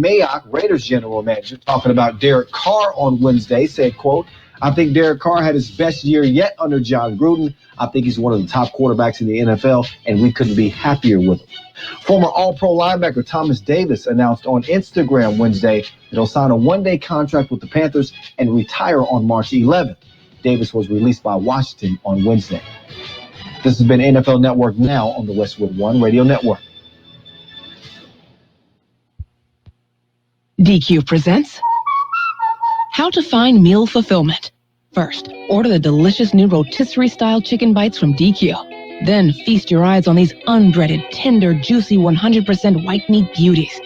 Mayock, Raiders general manager, talking about Derek Carr on Wednesday, said, quote, "I think Derek Carr had his best year yet under John Gruden. I think he's one of the top quarterbacks in the NFL, and we couldn't be happier with him." Former All-Pro linebacker Thomas Davis announced on Instagram Wednesday that he'll sign a one-day contract with the Panthers and retire on March 11th. Davis was released by Washington on Wednesday. This has been NFL Network Now on the Westwood One Radio Network. DQ presents How to Find Meal Fulfillment. First, order the delicious new rotisserie-style chicken bites from DQ. Then feast your eyes on these unbreaded, tender, juicy, 100% white meat beauties.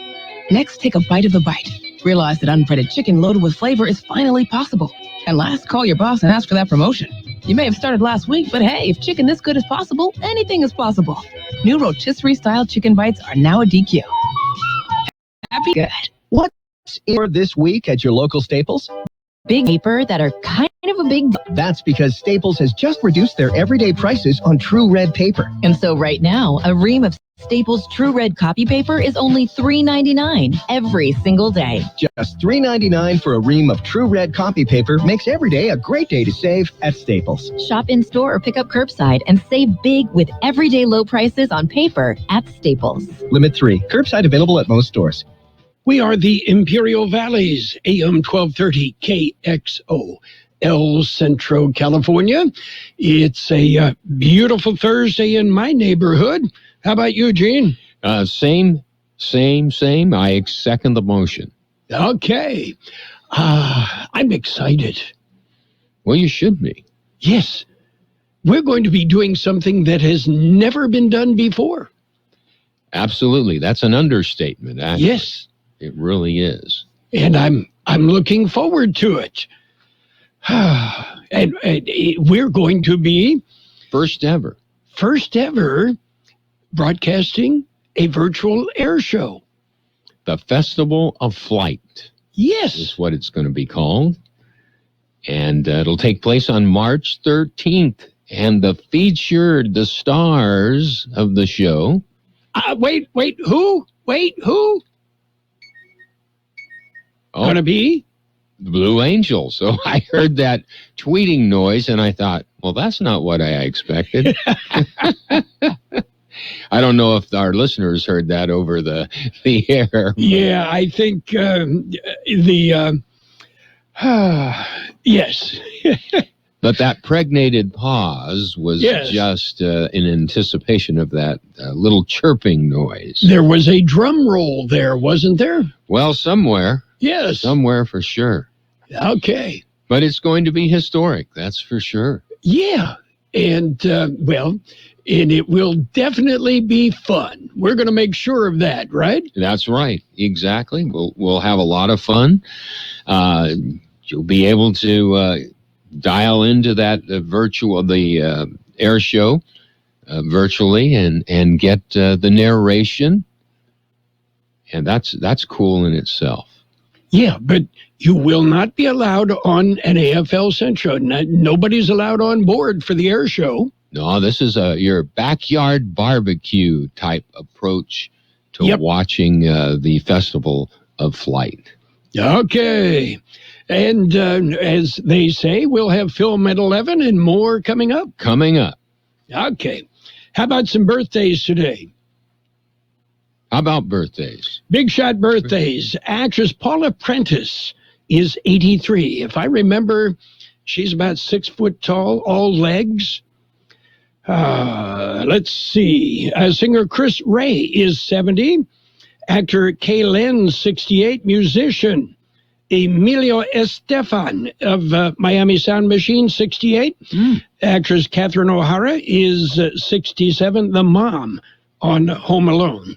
Next, take a bite of the bite. Realize that unbreaded chicken loaded with flavor is finally possible. And last, call your boss and ask for that promotion. You may have started last week, but hey, if chicken this good is possible, anything is possible. New rotisserie-style chicken bites are now at DQ. Happy good. What's in this week at your local Staples? Big paper that are kind of a big... That's because Staples has just reduced their everyday prices on True Red paper. And so right now, a ream of Staples True Red copy paper is only $3.99 every single day. Just $3.99 for a ream of True Red copy paper makes every day a great day to save at Staples. Shop in-store or pick up curbside and save big with everyday low prices on paper at Staples. Limit 3. Curbside available at most stores. We are the Imperial Valleys, AM 1230 KXO, El Centro, California. It's a beautiful Thursday in my neighborhood. How about you, Gene? Same. I second the motion. Okay. I'm excited. Well, you should be. Yes. We're going to be doing something that has never been done before. Absolutely. That's an understatement, actually. Yes. It really is. And I'm looking forward to it. and we're going to be... First ever broadcasting a virtual air show. The Festival of Flight. Yes. Is what it's going to be called. And it'll take place on March 13th. And the stars of the show... Wait, who? Going to be? The Blue Angels. So I heard that tweeting noise and I thought, well, that's not what I expected. I don't know if our listeners heard that over the air. Yeah, I think yes. But that pregnated pause was just in anticipation of that little chirping noise. There was a drum roll there, wasn't there? Well, somewhere. Yes. Somewhere for sure. Okay. But it's going to be historic, that's for sure. Yeah. And, and it will definitely be fun. We're going to make sure of that, right? That's right. Exactly. We'll have a lot of fun. You'll be able to dial into that air show virtually and get the narration. And that's cool in itself. Yeah, but you will not be allowed on an AFL Centro. Nobody's allowed on board for the air show. No, this is your backyard barbecue type approach to watching the Festival of Flight. Okay. And as they say, we'll have film at 11 and more coming up. Okay. How about some birthdays today? How about birthdays? Big shot birthdays. Actress Paula Prentice is 83. If I remember, she's about 6 foot tall, all legs. Let's see. Singer Chris Ray is 70. Actor Kalen, 68. Musician Emilio Estefan of Miami Sound Machine, 68. Actress Catherine O'Hara is 67, the mom on Home Alone.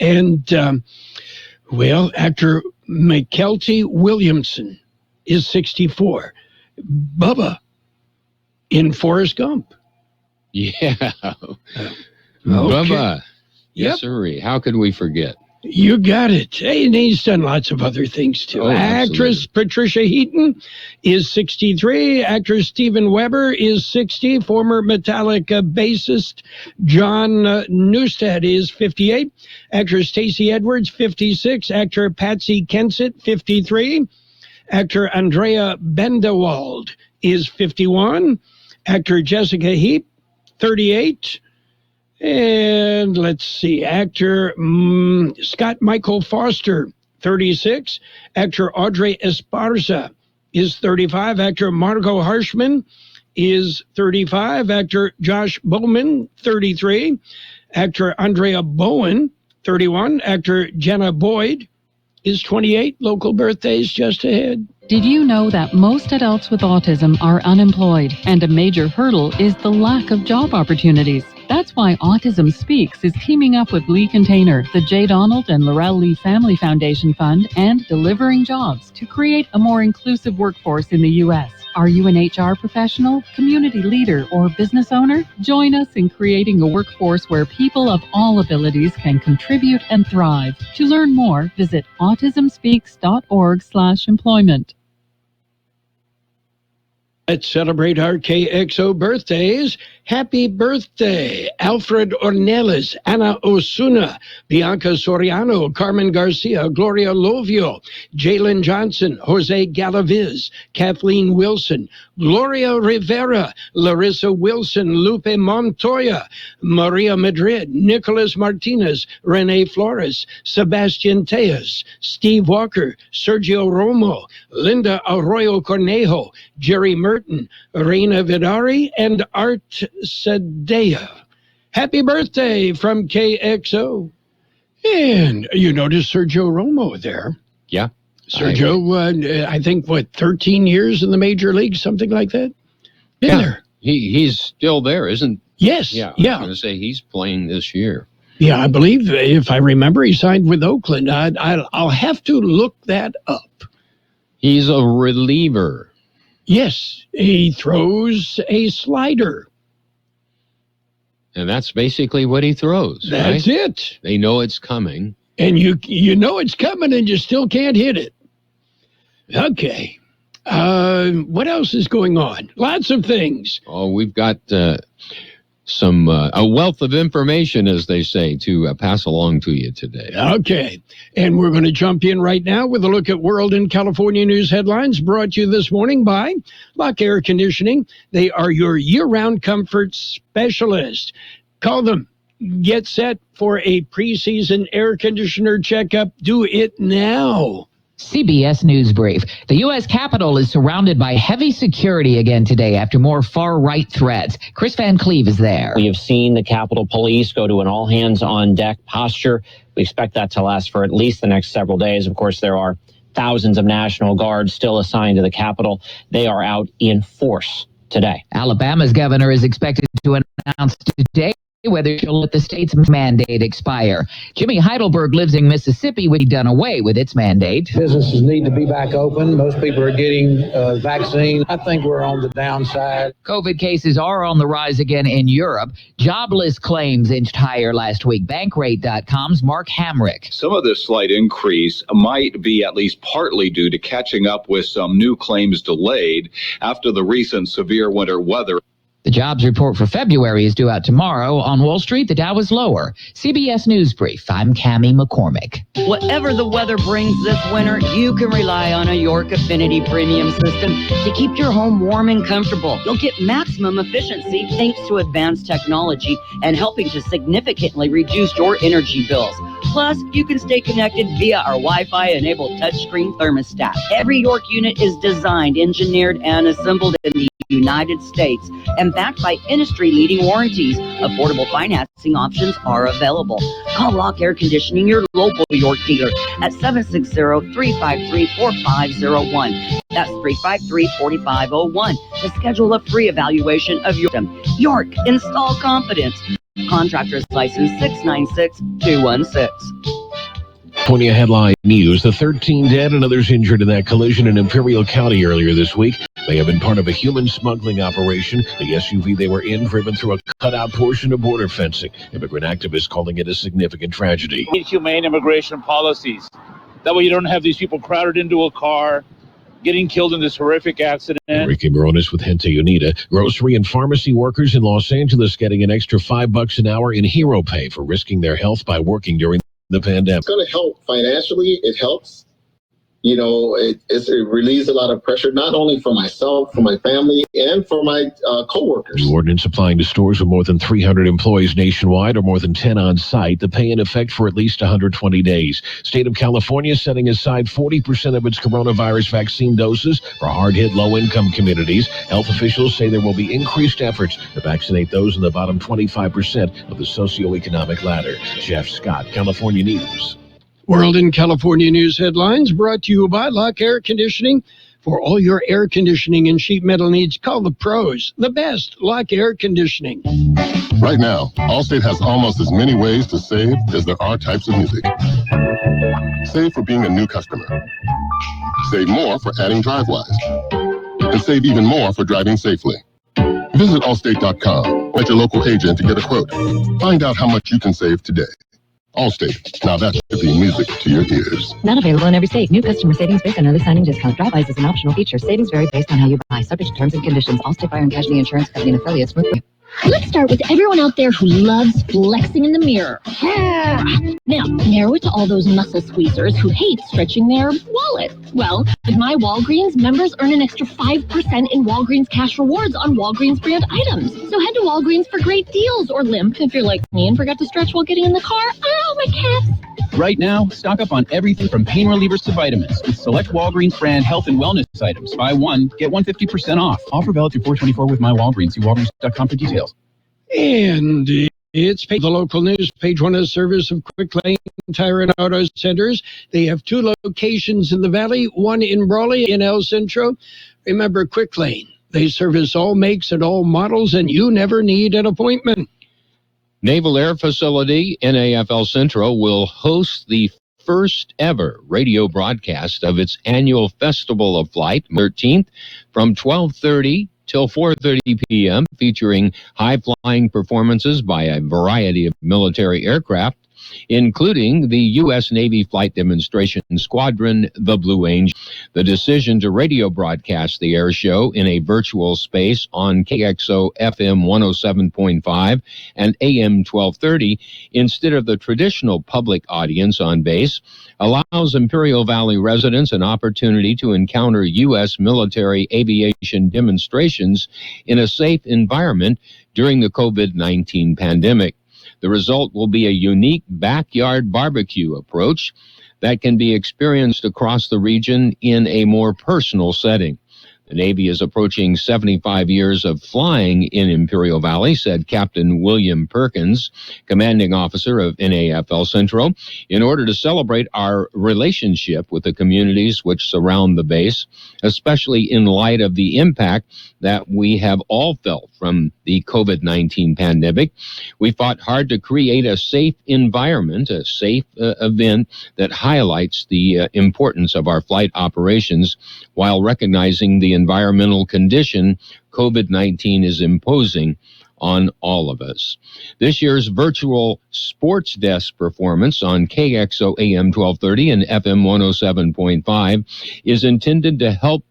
And, actor McKelty Williamson is 64. Bubba in Forrest Gump. Yeah. Okay. Bubba. Yep. Yes, sir. How could we forget? You got it. Hey, and he's done lots of other things, too. Actress Patricia Heaton is 63. Actor Steven Weber is 60. Former Metallica bassist John Newsted is 58. Actor Stacey Edwards, 56. Actor Patsy Kensit, 53. Actor Andrea Bendewald is 51. Actor Jessica Heap, 38. And let's see, actor Scott Michael Foster, 36. Actor Audrey Esparza is 35. Actor Margot Harshman is 35. Actor Josh Bowman, 33. Actor Andrea Bowen, 31. Actor Jenna Boyd is 28. Local birthdays just ahead. Did you know that most adults with autism are unemployed, and a major hurdle is the lack of job opportunities? That's why Autism Speaks is teaming up with Lee Container, the J. Donald and Laurel Lee Family Foundation Fund, and Delivering Jobs to create a more inclusive workforce in the U.S. Are you an HR professional, community leader, or business owner? Join us in creating a workforce where people of all abilities can contribute and thrive. To learn more, visit autismspeaks.org/employment. Let's celebrate our KXO birthdays. Happy birthday, Alfred Ornelas, Anna Osuna, Bianca Soriano, Carmen Garcia, Gloria Lovio, Jalen Johnson, Jose Galaviz, Kathleen Wilson, Gloria Rivera, Larissa Wilson, Lupe Montoya, Maria Madrid, Nicholas Martinez, Rene Flores, Sebastian Tejas, Steve Walker, Sergio Romo, Linda Arroyo Cornejo, Jerry Merton, Reina Vidari, and Art Sadea. Happy birthday from KXO. And you notice Sergio Romo there. Yeah. Sergio, I think, 13 years in the major league, something like that? Been there. He's still there, isn't he? Yes. Yeah. Yeah. I was going to say he's playing this year. Yeah, I believe, if I remember, he signed with Oakland. I'll have to look that up. He's a reliever. Yes, he throws a slider. And that's basically what he throws. That's right? it. They know it's coming. And you know it's coming and you still can't hit it. Okay. What else is going on? Lots of things. Oh, we've got a wealth of information, as they say, to pass along to you today. Okay. And we're going to jump in right now with a look at World and California news headlines brought to you this morning by Lock Air Conditioning. They are your year-round comfort specialist. Call them. Get set for a preseason air conditioner checkup. Do it now. CBS News Brief. The U.S. Capitol is surrounded by heavy security again today after more far-right threats. Chris Van Cleve is there. We have seen the Capitol Police go to an all-hands-on-deck posture. We expect that to last for at least the next several days. Of course, there are thousands of National Guards still assigned to the Capitol. They are out in force today. Alabama's governor is expected to announce today whether she'll let the state's mandate expire. Jimmy Heidelberg lives in Mississippi, which has done away with its mandate. Businesses need to be back open. Most people are getting vaccine. I think we're on the downside. COVID cases are on the rise again in Europe. Jobless claims inched higher last week. Bankrate.com's Mark Hamrick. Some of this slight increase might be at least partly due to catching up with some new claims delayed after the recent severe winter weather. The jobs report for February is due out tomorrow. On Wall Street, the Dow is lower. CBS News Brief. I'm Cammie McCormick. Whatever the weather brings this winter, you can rely on a York Affinity Premium system to keep your home warm and comfortable. You'll get maximum efficiency thanks to advanced technology and helping to significantly reduce your energy bills. Plus, you can stay connected via our Wi-Fi-enabled touchscreen thermostat. Every York unit is designed, engineered, and assembled in the United States and backed by industry-leading warranties. Affordable financing options are available. Call Lock Air Conditioning, your local York dealer, at 760-353-4501. That's 353-4501 to schedule a free evaluation of your system. York, install confidence. Contractor's license 696-216. California headline news. The 13 dead and others injured in that collision in Imperial County earlier this week may have been part of a human smuggling operation. The SUV they were in driven through a cutout portion of border fencing. Immigrant activists calling it a significant tragedy. We need humane immigration policies. That way you don't have these people crowded into a car, getting killed in this horrific accident. Enrique Morones with Gente Unida. Grocery and pharmacy workers in Los Angeles getting an extra $5 an hour in hero pay for risking their health by working during the pandemic. It's going to help financially. It helps. You know, it relieves a lot of pressure, not only for myself, for my family, and for my coworkers. The ordinance applying to stores with more than 300 employees nationwide or more than 10 on site. The pay in effect for at least 120 days. State of California setting aside 40% of its coronavirus vaccine doses for hard-hit low-income communities. Health officials say there will be increased efforts to vaccinate those in the bottom 25% of the socioeconomic ladder. Jeff Scott, California News. World in California news headlines brought to you by Lock Air Conditioning. For all your air conditioning and sheet metal needs, call the pros, the best Lock Air Conditioning. Right now, Allstate has almost as many ways to save as there are types of music. Save for being a new customer. Save more for adding DriveWise. And save even more for driving safely. Visit Allstate.com at your local agent to get a quote. Find out how much you can save today. Allstate. Now that should be music to your ears. Not available in every state. New customer savings based on early signing discount. DriveWise is an optional feature. Savings vary based on how you buy. Subject to terms and conditions. Allstate Fire and Casualty Insurance Company and affiliates. Let's start with everyone out there who loves flexing in the mirror. Now, narrow it to all those muscle squeezers who hate stretching their wallet. Well, with my Walgreens, members earn an extra 5% in Walgreens cash rewards on Walgreens brand items. So head to Walgreens for great deals, or limp if you're like me and forgot to stretch while getting in the car. Oh, my calves. Right now, stock up on everything from pain relievers to vitamins with select Walgreens brand health and wellness items. Buy one, get 150% off. Offer valid through 4/24 with my Walgreens. See Walgreens.com for details. And it's the local news. Page one of service of Quick Lane Tire and Auto Centers. They have two locations in the Valley, one in Brawley in El Centro. Remember, Quick Lane. They service all makes and all models, and you never need an appointment. Naval Air Facility, NAFL Centro, will host the first ever radio broadcast of its annual Festival of Flight, 13th, from 12:30 till 4:30 p.m., featuring high-flying performances by a variety of military aircraft, including the U.S. Navy Flight Demonstration Squadron, the Blue Angel. The decision to radio broadcast the air show in a virtual space on KXO FM 107.5 and AM 1230 instead of the traditional public audience on base allows Imperial Valley residents an opportunity to encounter U.S. military aviation demonstrations in a safe environment during the COVID-19 pandemic. The result will be a unique backyard barbecue approach that can be experienced across the region in a more personal setting. The Navy is approaching 75 years of flying in Imperial Valley, said Captain William Perkins, commanding officer of NAFL Centro. In order to celebrate our relationship with the communities which surround the base, especially in light of the impact that we have all felt from the COVID-19 pandemic, we fought hard to create a safe environment, a safe event that highlights the importance of our flight operations while recognizing the environmental condition COVID-19 is imposing on all of us. This year's virtual sports desk performance on KXO AM 1230 and FM 107.5 is intended to help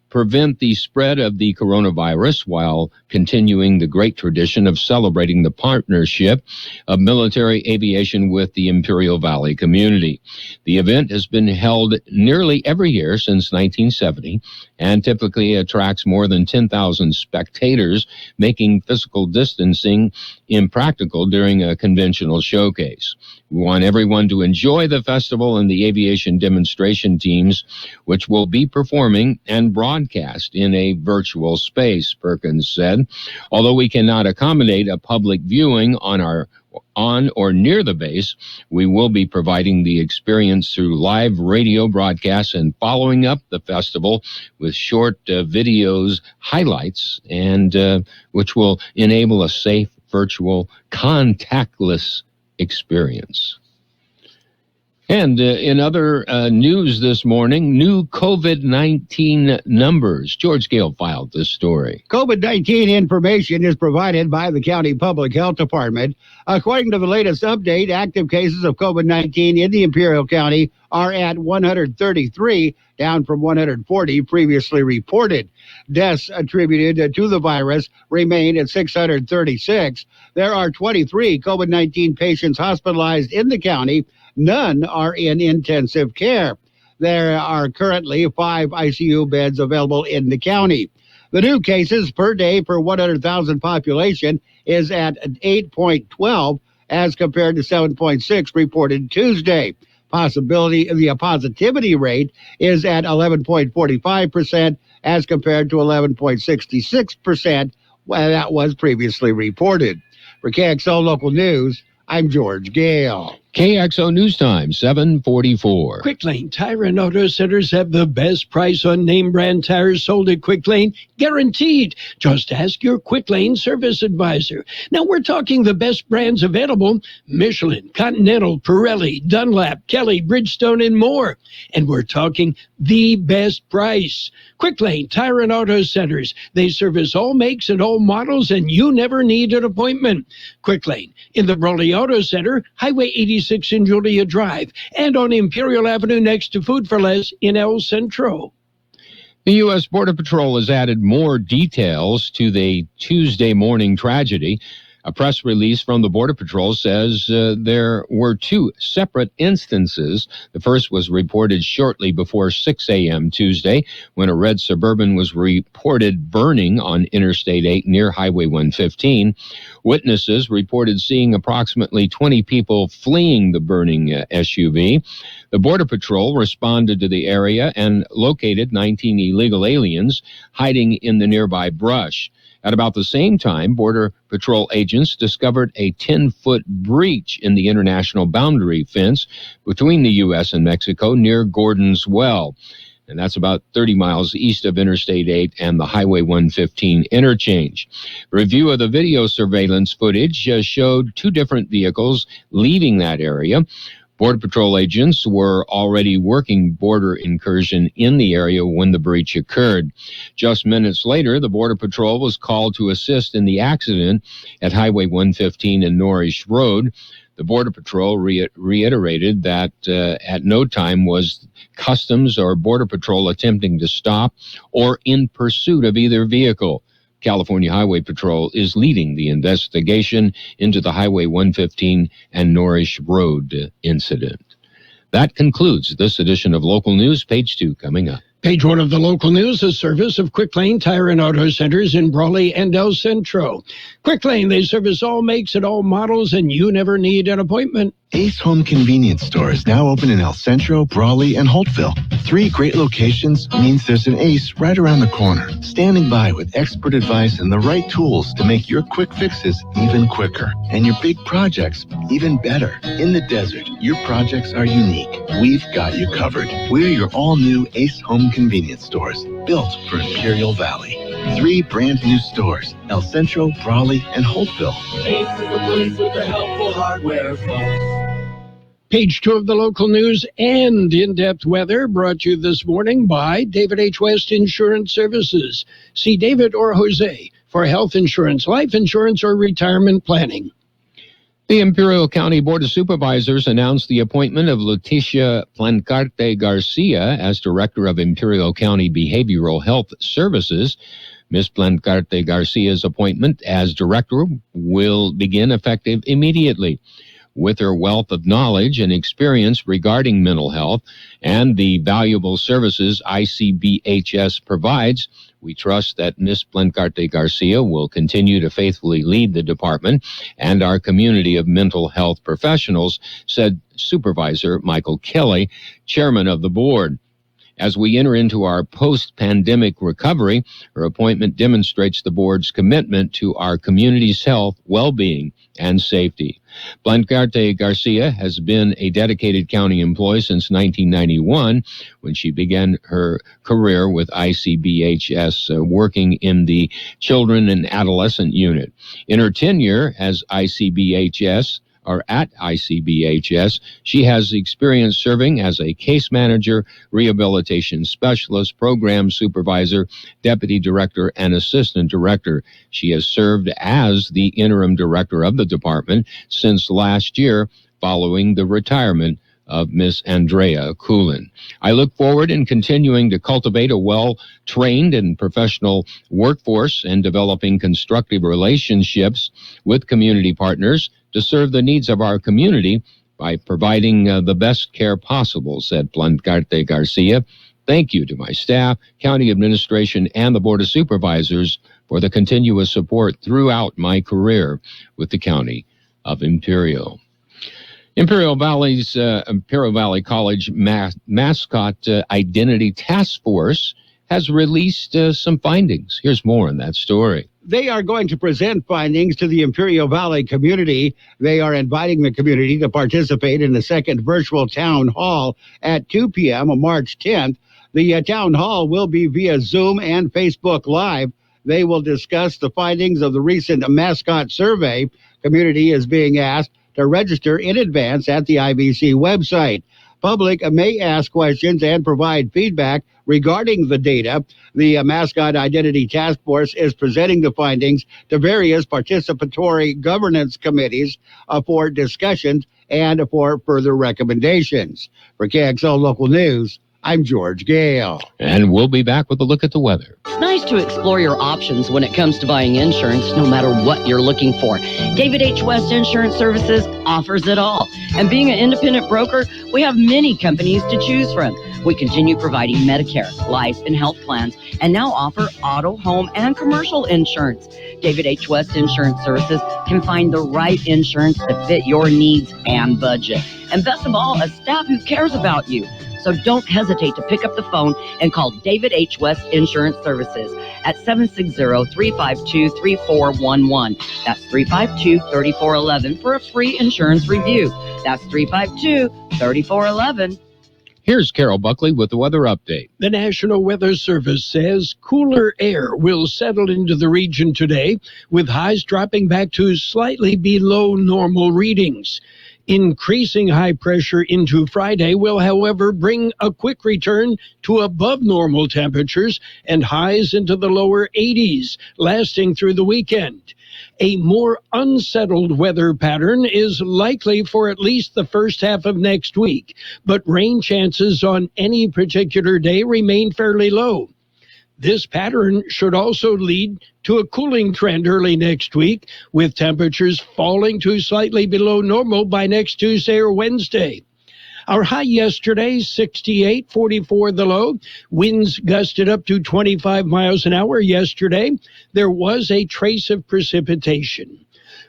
prevent the spread of the coronavirus while continuing the great tradition of celebrating the partnership of military aviation with the Imperial Valley community. The event has been held nearly every year since 1970 and typically attracts more than 10,000 spectators, making physical distancing impractical during a conventional showcase. We want everyone to enjoy the festival and the aviation demonstration teams, which will be performing and broadcast in a virtual space, Perkins said. Although we cannot accommodate a public viewing on or near the base, we will be providing the experience through live radio broadcasts and following up the festival with short videos, highlights, and which will enable a safe, virtual, contactless experience. And in other news this morning, new COVID-19 numbers. George Gale filed this story. COVID-19 information is provided by the County Public Health Department. According to the latest update, active cases of COVID-19 in the Imperial County are at 133, down from 140 previously reported. Deaths attributed to the virus remain at 636. There are 23 COVID-19 patients hospitalized in the county. None are in intensive care. There are currently 5 ICU beds available in the county. The new cases per day per 100,000 population is at 8.12 as compared to 7.6 reported Tuesday. The positivity rate is at 11.45% as compared to 11.66% that was previously reported. For KXO Local News, I'm George Gale. KXO News Time, 7:44. Quick Lane Tire and Auto Centers have the best price on name brand tires sold at Quick Lane, guaranteed. Just ask your Quick Lane service advisor. Now we're talking the best brands available: Michelin, Continental, Pirelli, Dunlap, Kelly, Bridgestone, and more. And we're talking the best price. Quick Lane Tire and Auto Centers. They service all makes and all models, and you never need an appointment. Quick Lane in the Brawley Auto Center, Highway 86 in Julia Drive, and on Imperial Avenue next to Food for Less in El Centro. The U.S. Border Patrol has added more details to the Tuesday morning tragedy. A press release from the Border Patrol says there were 2 separate instances. The first was reported shortly before 6 a.m. Tuesday when a red Suburban was reported burning on Interstate 8 near Highway 115. Witnesses reported seeing approximately 20 people fleeing the burning SUV. The Border Patrol responded to the area and located 19 illegal aliens hiding in the nearby brush. At about the same time, Border Patrol agents discovered a 10-foot breach in the international boundary fence between the U.S. and Mexico near Gordon's Well. And that's about 30 miles east of Interstate 8 and the Highway 115 interchange. Review of the video surveillance footage showed 2 different vehicles leaving that area. Border Patrol agents were already working border incursion in the area when the breach occurred. Just minutes later, the Border Patrol was called to assist in the accident at Highway 115 and Norrish Road. The Border Patrol reiterated that at no time was Customs or Border Patrol attempting to stop or in pursuit of either vehicle. California Highway Patrol is leading the investigation into the Highway 115 and Norrish Road incident. That concludes this edition of Local News. Page 2 coming up. Page 1 of the local news, a service of Quick Lane Tire and Auto Centers in Brawley and El Centro. Quick Lane, they service all makes and all models, and you never need an appointment. Ace Home Convenience Store is now open in El Centro, Brawley, and Holtville. 3 great locations means there's an Ace right around the corner, standing by with expert advice and the right tools to make your quick fixes even quicker and your big projects even better. In the desert, your projects are unique. We've got you covered. We're your all-new Ace Home Convenience Stores, built for Imperial Valley. 3 brand new stores, El Centro, Brawley, and Holtville. Ace is the place with the helpful hardware, folks. Page 2 of the local news and in-depth weather brought to you this morning by David H. West Insurance Services. See David or Jose for health insurance, life insurance, or retirement planning. The Imperial County Board of Supervisors announced the appointment of Leticia Plancarte Garcia as Director of Imperial County Behavioral Health Services. Ms. Plancarte Garcia's appointment as Director will begin effective immediately. With her wealth of knowledge and experience regarding mental health and the valuable services ICBHS provides, we trust that Ms. Plancarte Garcia will continue to faithfully lead the department and our community of mental health professionals, said Supervisor Michael Kelly, chairman of the board. As we enter into our post-pandemic recovery, her appointment demonstrates the board's commitment to our community's health, well-being, and safety. Plancarte Garcia has been a dedicated county employee since 1991 when she began her career with ICBHS, working in the Children and Adolescent Unit. In her tenure as ICBHS or at ICBHS. She has experience serving as a case manager, rehabilitation specialist, program supervisor, deputy director, and assistant director. She has served as the interim director of the department since last year, following the retirement of Miss Andrea Coolin. I look forward in continuing to cultivate a well-trained and professional workforce and developing constructive relationships with community partners to serve the needs of our community by providing the best care possible, said Plancarte Garcia. Thank you to my staff, county administration, and the Board of Supervisors for the continuous support throughout my career with the County of Imperial. Imperial Valley College mascot identity task force has released some findings. Here's more on that story. They are going to present findings to the Imperial Valley community. They are inviting the community to participate in the second virtual town hall at 2 p.m. on March 10th. The town hall will be via Zoom and Facebook Live. They will discuss the findings of the recent mascot survey. Community is being asked to register in advance at the IVC website. Public may ask questions and provide feedback regarding the data. The Mascot Identity Task Force is presenting the findings to various participatory governance committees for discussions and for further recommendations. For Kxo Local News, I'm George Gale. And we'll be back with a look at the weather. It's nice to explore your options when it comes to buying insurance, no matter what you're looking for. David H. West Insurance Services offers it all. And being an independent broker, we have many companies to choose from. We continue providing Medicare, life, and health plans, and now offer auto, home, and commercial insurance. David H. West Insurance Services can find the right insurance to fit your needs and budget. And best of all, a staff who cares about you. So don't hesitate to pick up the phone and call David H. West Insurance Services at 760-352-3411. That's 352-3411 for a free insurance review. That's 352-3411. Here's Carroll Buckley with the weather update. The National Weather Service says cooler air will settle into the region today, with highs dropping back to slightly below normal readings. Increasing high pressure into Friday will, however, bring a quick return to above normal temperatures and highs into the lower 80s, lasting through the weekend. A more unsettled weather pattern is likely for at least the first half of next week, but rain chances on any particular day remain fairly low. This pattern should also lead to a cooling trend early next week, with temperatures falling to slightly below normal by next Tuesday or Wednesday. Our high yesterday, 68, 44 the low. Winds gusted up to 25 miles an hour yesterday. There was a trace of precipitation.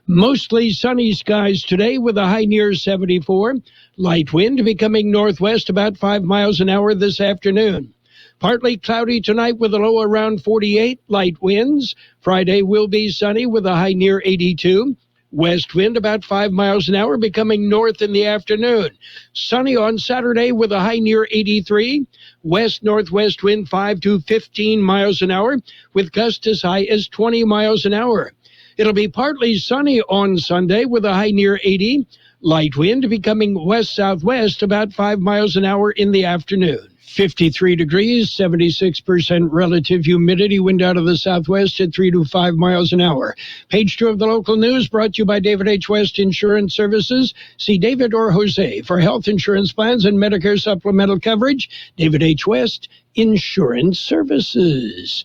Mostly sunny skies today with a high near 74. Light wind becoming northwest about 5 miles an hour this afternoon. Partly cloudy tonight with a low around 48, light winds. Friday will be sunny with a high near 82. West wind about 5 miles an hour becoming north in the afternoon. Sunny on Saturday with a high near 83. West-northwest wind 5 to 15 miles an hour with gusts as high as 20 miles an hour. It'll be partly sunny on Sunday with a high near 80. Light wind becoming west-southwest about 5 miles an hour in the afternoon. 53 degrees, 76% relative humidity, wind out of the southwest at 3 to 5 miles an hour. Page 2 of the local news brought to you by David H. West Insurance Services. See David or Jose for health insurance plans and Medicare supplemental coverage. David H. West Insurance Services.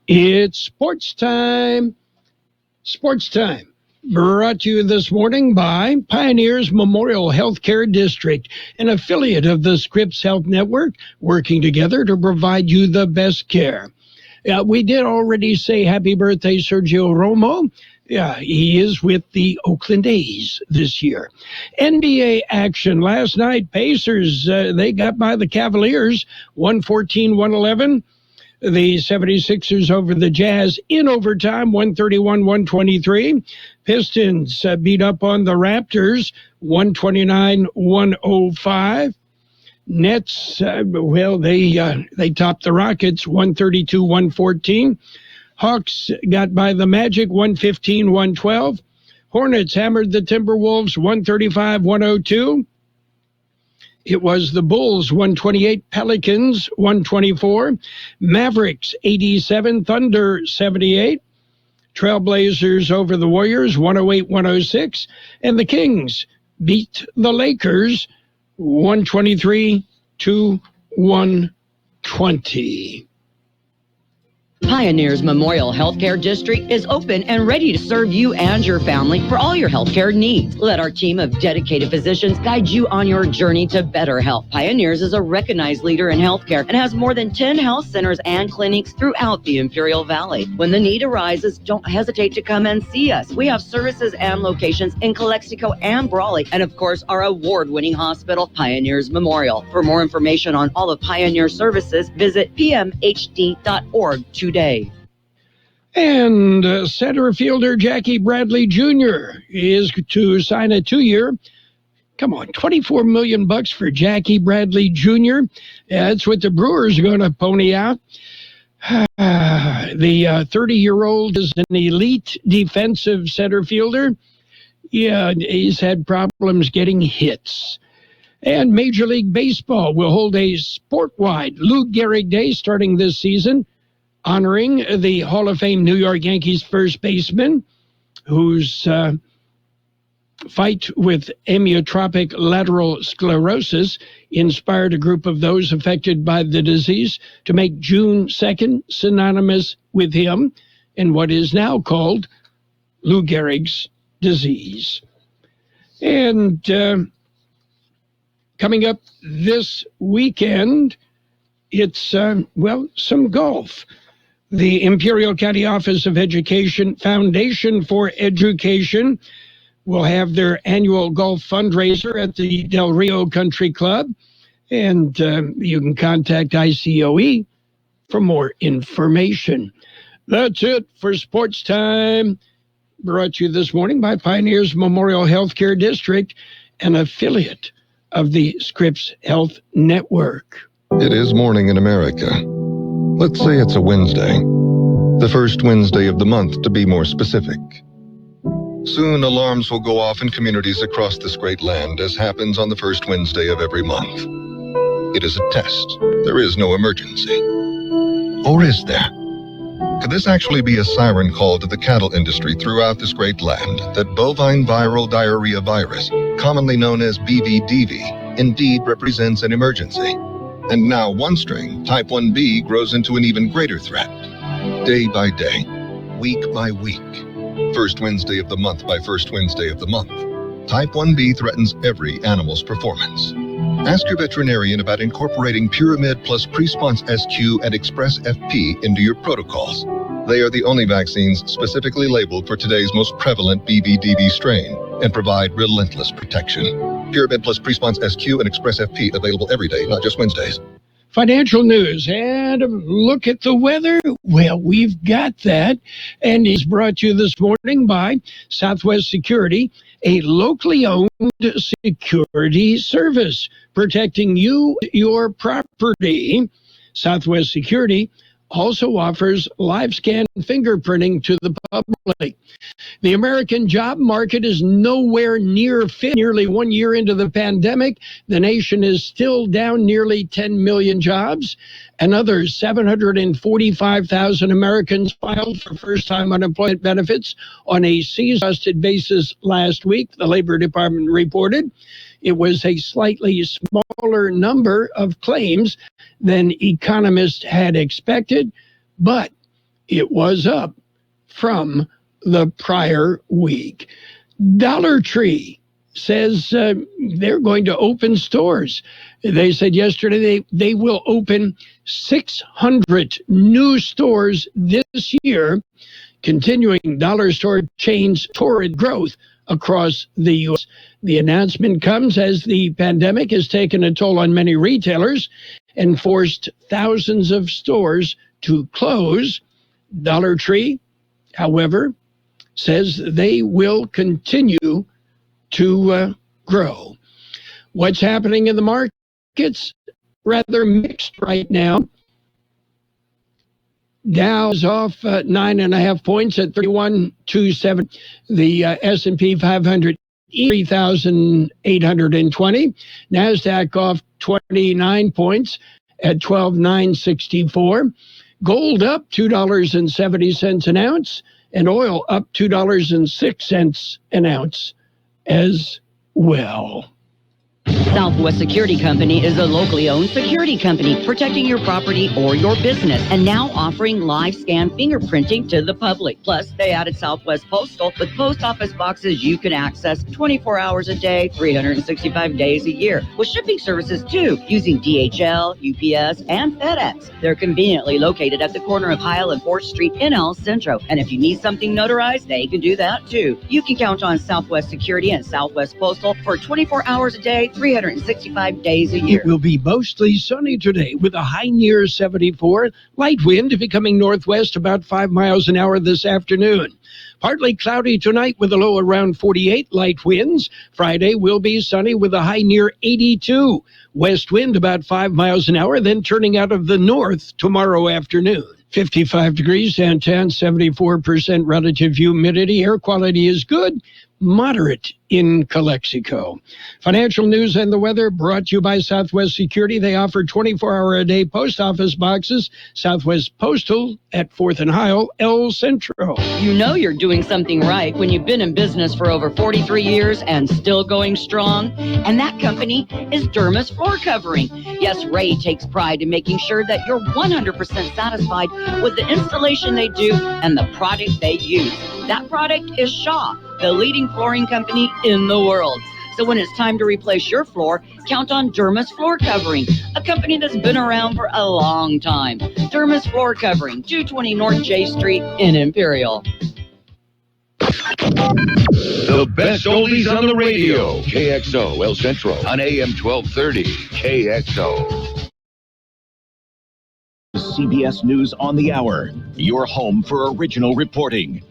It's sports time. Sports time. Brought to you this morning by Pioneers Memorial Healthcare District, an affiliate of the Scripps Health Network, working together to provide you the best care. We did already say happy birthday, Sergio Romo. Yeah, he is with the Oakland A's this year. NBA action last night. Pacers, they got by the Cavaliers, 114-111. The 76ers over the Jazz in overtime, 131-123. Pistons beat up on the Raptors, 129-105. Nets, they topped the Rockets, 132-114. Hawks got by the Magic, 115-112. Hornets hammered the Timberwolves 135-102. It was the Bulls 128, Pelicans 124, Mavericks 87, Thunder 78, Trailblazers over the Warriors 108-106, and the Kings beat the Lakers 123-120. Pioneers Memorial Healthcare District is open and ready to serve you and your family for all your healthcare needs. Let our team of dedicated physicians guide you on your journey to better health. Pioneers is a recognized leader in healthcare and has more than 10 health centers and clinics throughout the Imperial Valley. When the need arises, don't hesitate to come and see us. We have services and locations in Calexico and Brawley, and of course, our award-winning hospital, Pioneers Memorial. For more information on all of Pioneer services, visit pmhd.org today. And center fielder Jackie Bradley Jr. is to sign a 2-year, $24 million for Jackie Bradley Jr. That's what the Brewers are going to pony out. The 30-year-old is an elite defensive center fielder. Yeah, he's had problems getting hits. And Major League Baseball will hold a sport-wide Lou Gehrig Day starting this season, honoring the Hall of Fame New York Yankees first baseman whose fight with amyotrophic lateral sclerosis inspired a group of those affected by the disease to make June 2nd synonymous with him in what is now called Lou Gehrig's disease. And coming up this weekend, it's, some golf. The Imperial County Office of Education Foundation for Education will have their annual golf fundraiser at the Del Rio Country Club, and you can contact ICOE for more information. That's it for Sports Time, brought to you this morning by Pioneers Memorial Healthcare District, an affiliate of the Scripps Health Network. It is morning in America. Let's say it's a Wednesday. The first Wednesday of the month, to be more specific. Soon, alarms will go off in communities across this great land, as happens on the first Wednesday of every month. It is a test. There is no emergency. Or is there? Could this actually be a siren call to the cattle industry throughout this great land that bovine viral diarrhea virus, commonly known as BVDV, indeed represents an emergency? And now one strain, type 1b, grows into an even greater threat. Day by day, week by week, first Wednesday of the month by first Wednesday of the month, type 1b threatens every animal's performance. Ask your veterinarian about incorporating Pyramid plus Presponse SQ and Express FP into your protocols. They are the only vaccines specifically labeled for today's most prevalent BVDV strain and provide relentless protection. Pyramid plus Presponse SQ and Express FP available every day, not just Wednesdays. Financial news and a look at the weather. Well, we've got that, and it's brought to you this morning by Southwest Security, a locally owned security service protecting you, your property. Southwest Security also offers live scan fingerprinting to the public. The American job market is nowhere near fit. Nearly 1 year into the pandemic, the nation is still down nearly 10 million jobs. Another 745,000 Americans filed for first-time unemployment benefits on a season-adjusted basis last week, the Labor Department reported. It was a slightly smaller number of claims than economists had expected, but it was up from the prior week. Dollar Tree says they're going to open stores. They said yesterday they will open 600 new stores this year, continuing dollar store chains' torrid growth across the U.S. The announcement comes as the pandemic has taken a toll on many retailers and forced thousands of stores to close. Dollar Tree, however, says they will continue to grow. What's happening in the markets? Rather mixed right now. Dow's off 9.5 points at 31,270. The S&P 500 3,820. NASDAQ off 29 points at 12,964. Gold up $2.70 an ounce, and oil up $2.06 an ounce as well. Southwest Security Company is a locally owned security company protecting your property or your business, and now offering live scan fingerprinting to the public. Plus, they added Southwest Postal with post office boxes you can access 24 hours a day, 365 days a year, with shipping services too, using DHL, UPS, and FedEx. They're conveniently located at the corner of Heil and 4th Street in El Centro, and if you need something notarized, they can do that too. You can count on Southwest Security and Southwest Postal for 24 hours a day, 365 days a year. It will be mostly sunny today with a high near 74. Light wind becoming northwest about 5 miles an hour this afternoon. Partly cloudy tonight with a low around 48. Light winds. Friday will be sunny with a high near 82. West wind about 5 miles an hour, then turning out of the north tomorrow afternoon. 55 degrees downtown, 74% relative humidity. Air quality is good. Moderate in Calexico. Financial news and the weather brought to you by Southwest Security. They offer 24-hour-a-day post office boxes. Southwest Postal at 4th and Heil, El Centro. You know you're doing something right when you've been in business for over 43 years and still going strong. And that company is Dermis Floor Covering. Yes, Ray takes pride in making sure that you're 100% satisfied with the installation they do and the product they use. That product is Shaw, the leading flooring company in the world. So when it's time to replace your floor, count on Dermis Floor Covering, a company that's been around for a long time. Dermis Floor Covering, 220 North J Street in Imperial. The best oldies on the radio. KXO El Centro on AM 1230. KXO. CBS News on the Hour, your home for original reporting.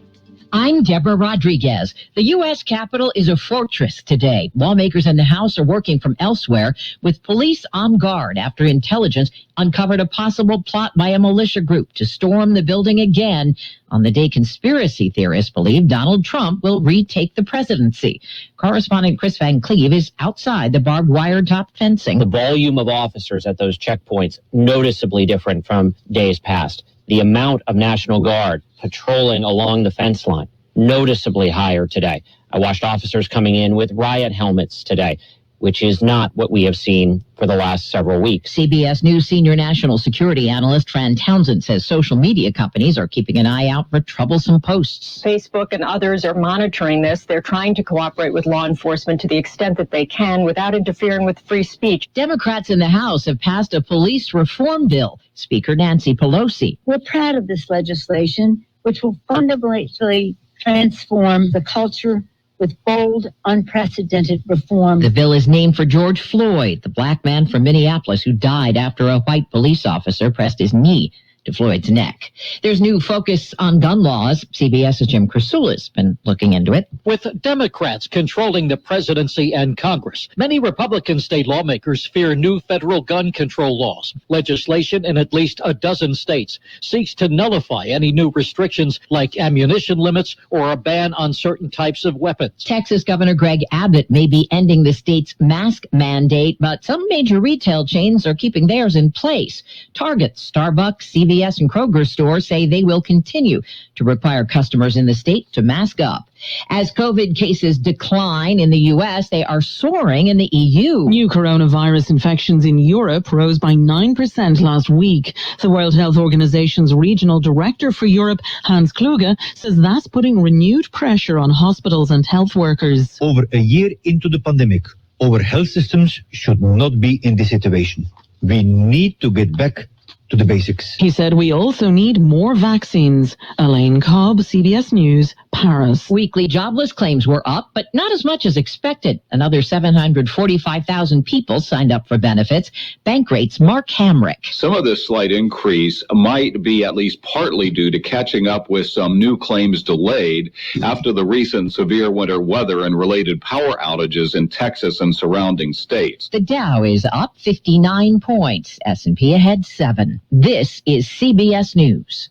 I'm Deborah Rodriguez. The U.S. Capitol is a fortress today. Lawmakers in the House are working from elsewhere with police on guard after intelligence uncovered a possible plot by a militia group to storm the building again on the day conspiracy theorists believe Donald Trump will retake the presidency. Correspondent Chris Van Cleve is outside the barbed wire top fencing. The volume of officers at those checkpoints noticeably different from days past. The amount of National Guard patrolling along the fence line, noticeably higher today. I watched officers coming in with riot helmets today, which is not what we have seen for the last several weeks. CBS News senior national security analyst Fran Townsend says social media companies are keeping an eye out for troublesome posts. Facebook and others are monitoring this. They're trying to cooperate with law enforcement to the extent that they can without interfering with free speech. Democrats in the House have passed a police reform bill. Speaker Nancy Pelosi. We're proud of this legislation, which will fundamentally transform the culture with bold, unprecedented reform. The bill is named for George Floyd, the black man from Minneapolis who died after a white police officer pressed his knee to Floyd's neck. There's new focus on gun laws. CBS's Jim Krasula's been looking into it. With Democrats controlling the presidency and Congress, many Republican state lawmakers fear new federal gun control laws. Legislation in at least a dozen states seeks to nullify any new restrictions like ammunition limits or a ban on certain types of weapons. Texas Governor Greg Abbott may be ending the state's mask mandate, but some major retail chains are keeping theirs in place. Target, Starbucks, CVS, and Kroger stores say they will continue to require customers in the state to mask up. As COVID cases decline in the U.S., they are soaring in the EU. New coronavirus infections in Europe rose by 9% last week. The World Health Organization's regional director for Europe, Hans Kluge, says that's putting renewed pressure on hospitals and health workers. Over a year into the pandemic, our health systems should not be in this situation. We need to get back to the basics. He said we also need more vaccines. Elaine Cobb, CBS News, Paris. Weekly jobless claims were up, but not as much as expected. Another 745,000 people signed up for benefits. Bankrate's Mark Hamrick. Some of this slight increase might be at least partly due to catching up with some new claims delayed after the recent severe winter weather and related power outages in Texas and surrounding states. The Dow is up 59 points. S&P ahead 7. This is CBS News.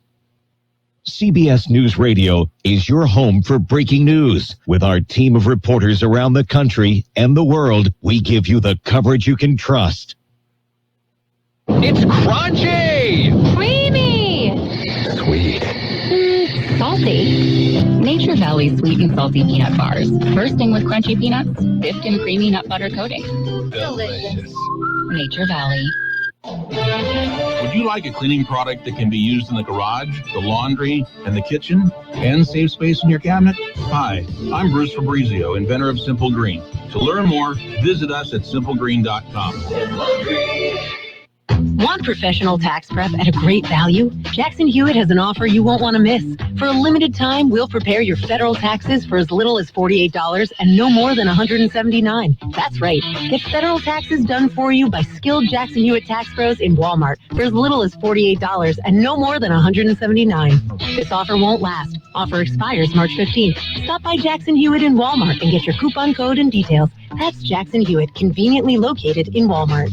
CBS News Radio is your home for breaking news. With our team of reporters around the country and the world, we give you the coverage you can trust. It's crunchy! Creamy! Sweet. Salty. Nature Valley sweet and salty peanut bars. Bursting with crunchy peanuts, dipped in creamy nut butter coating. Delicious. Nature Valley. Would you like a cleaning product that can be used in the garage, the laundry, and the kitchen, and save space in your cabinet? Hi, I'm Bruce Fabrizio, inventor of Simple Green. To learn more, visit us at simplegreen.com. Want professional tax prep at a great value? Jackson Hewitt has an offer you won't want to miss. For a limited time, we'll prepare your federal taxes for as little as $48 and no more than $179. That's right. Get federal taxes done for you by skilled Jackson Hewitt tax pros in Walmart for as little as $48 and no more than $179. This offer won't last. Offer expires March 15th. Stop by Jackson Hewitt in Walmart and get your coupon code and details. That's Jackson Hewitt, conveniently located in Walmart.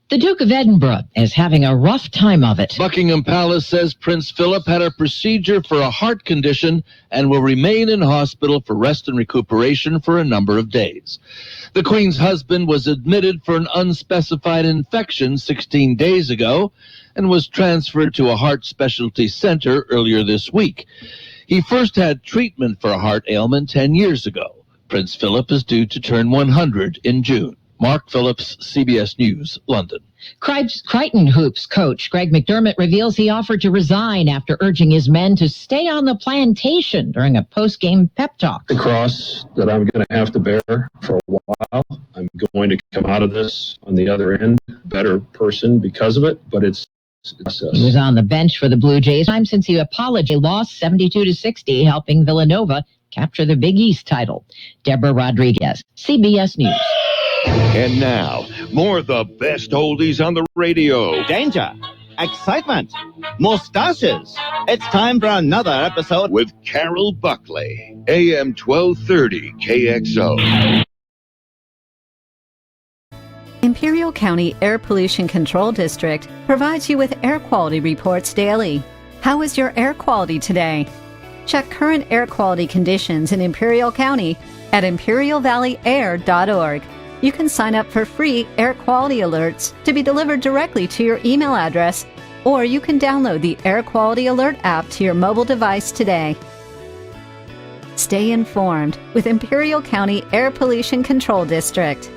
The Duke of Edinburgh is having a rough time of it. Buckingham Palace says Prince Philip had a procedure for a heart condition and will remain in hospital for rest and recuperation for a number of days. The Queen's husband was admitted for an unspecified infection 16 days ago and was transferred to a heart specialty center earlier this week. He first had treatment for a heart ailment 10 years ago. Prince Philip is due to turn 100 in June. Mark Phillips, CBS News, London. Crichton Hoops coach Greg McDermott reveals he offered to resign after urging his men to stay on the plantation during a post-game pep talk. The cross that I'm going to have to bear for a while. I'm going to come out of this on the other end, better person because of it, but it's He was on the bench for the Blue Jays time since he apologized. Lost 72-60, helping Villanova capture the Big East title. Deborah Rodriguez, CBS News. And now, more of the best oldies on the radio. Danger, excitement, mustaches. It's time for another episode with Carroll Buckley, AM 1230 KXO. Imperial County Air Pollution Control District provides you with air quality reports daily. How is your air quality today? Check current air quality conditions in Imperial County at imperialvalleyair.org. You can sign up for free air quality alerts to be delivered directly to your email address, or you can download the Air Quality Alert app to your mobile device today. Stay informed with Imperial County Air Pollution Control District.